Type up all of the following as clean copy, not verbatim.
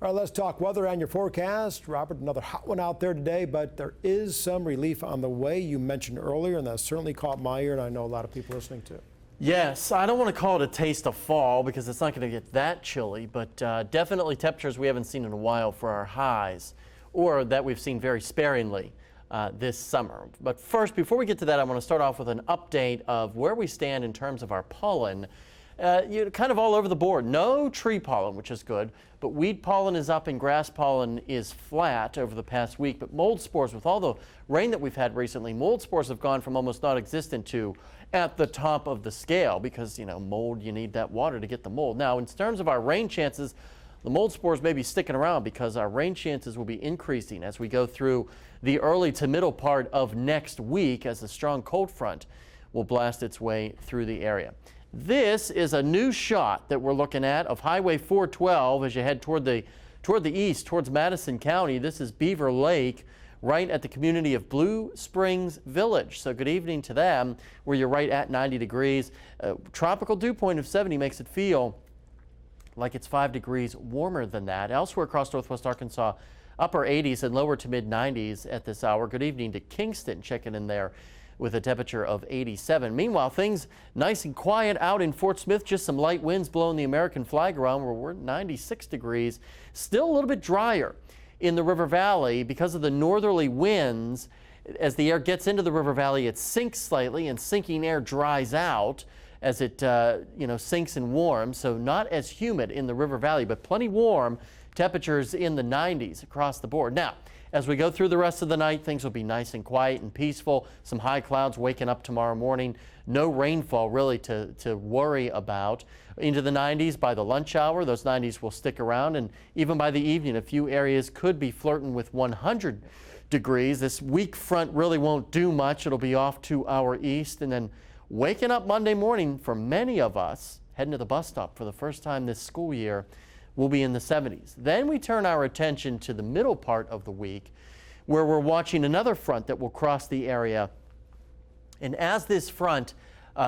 All right, let's talk weather and your forecast. Robert, another hot one out there today, but there is some relief on the way. You mentioned earlier, and that certainly caught my ear, and I know a lot of people listening too. Yes, I don't want to call it a taste of fall because it's not going to get that chilly, but definitely temperatures we haven't seen in a while for our highs, or that we've seen very sparingly this summer. But first, before we get to that, I want to start off with an update of where we stand in terms of our pollen. Kind of all over the board. No tree pollen, which is good, but weed pollen is up and grass pollen is flat over the past week. But mold spores, with all the rain that we've had recently, mold spores have gone from almost non-existent to at the top of the scale because, mold, you need that water to get the mold. Now, in terms of our rain chances, the mold spores may be sticking around because our rain chances will be increasing as we go through the early to middle part of next week as the strong cold front will blast its way through the area. This is a new shot that we're looking at of Highway 412 as you head toward the east, towards Madison County. This is Beaver Lake, right at the community of Blue Springs Village. So good evening to them, where you're right at 90 degrees. Tropical dew point of 70 makes it feel like it's 5 degrees warmer than that. Elsewhere across northwest Arkansas, upper 80s and lower to mid 90s at this hour. Good evening to Kingston, checking in there with a temperature of 87. Meanwhile, things nice and quiet out in Fort Smith. Just some light winds blowing the American flag around where we're 96 degrees. Still a little bit drier in the River Valley because of the northerly winds. As the air gets into the River Valley, it sinks slightly, and sinking air dries out as it sinks and warms. So not as humid in the River Valley, but plenty warm. Temperatures in the 90s across the board. Now, as we go through the rest of the night, things will be nice and quiet and peaceful. Some high clouds waking up tomorrow morning. No rainfall really to worry about. Into the 90s by the lunch hour. Those 90s will stick around. And even by the evening, a few areas could be flirting with 100 degrees. This weak front really won't do much. It'll be off to our east. And then waking up Monday morning for many of us, heading to the bus stop for the first time this school year, will be in the 70s. Then we turn our attention to the middle part of the week, where we're watching another front that will cross the area. And as this front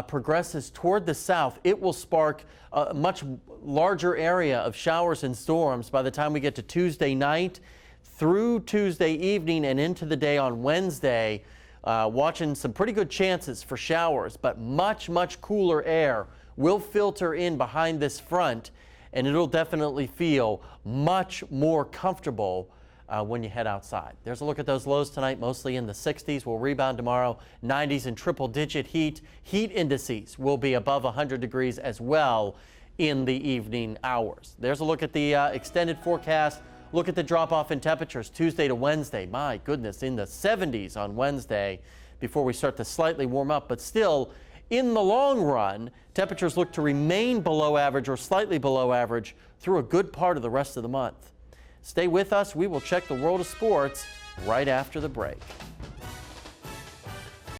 progresses toward the south, it will spark a much larger area of showers and storms by the time we get to Tuesday night through Tuesday evening and into the day on Wednesday. Watching some pretty good chances for showers, but much cooler air will filter in behind this front, and it'll definitely feel much more comfortable when you head outside. There's a look at those lows tonight, mostly in the 60s. We'll rebound tomorrow, 90s and triple-digit heat. Heat indices will be above 100 degrees as well in the evening hours. There's a look at the extended forecast. Look at the drop-off in temperatures Tuesday to Wednesday. My goodness, in the 70s on Wednesday before we start to slightly warm up, but still, in the long run, temperatures look to remain below average or slightly below average through a good part of the rest of the month. Stay with us. We will check the world of sports right after the break.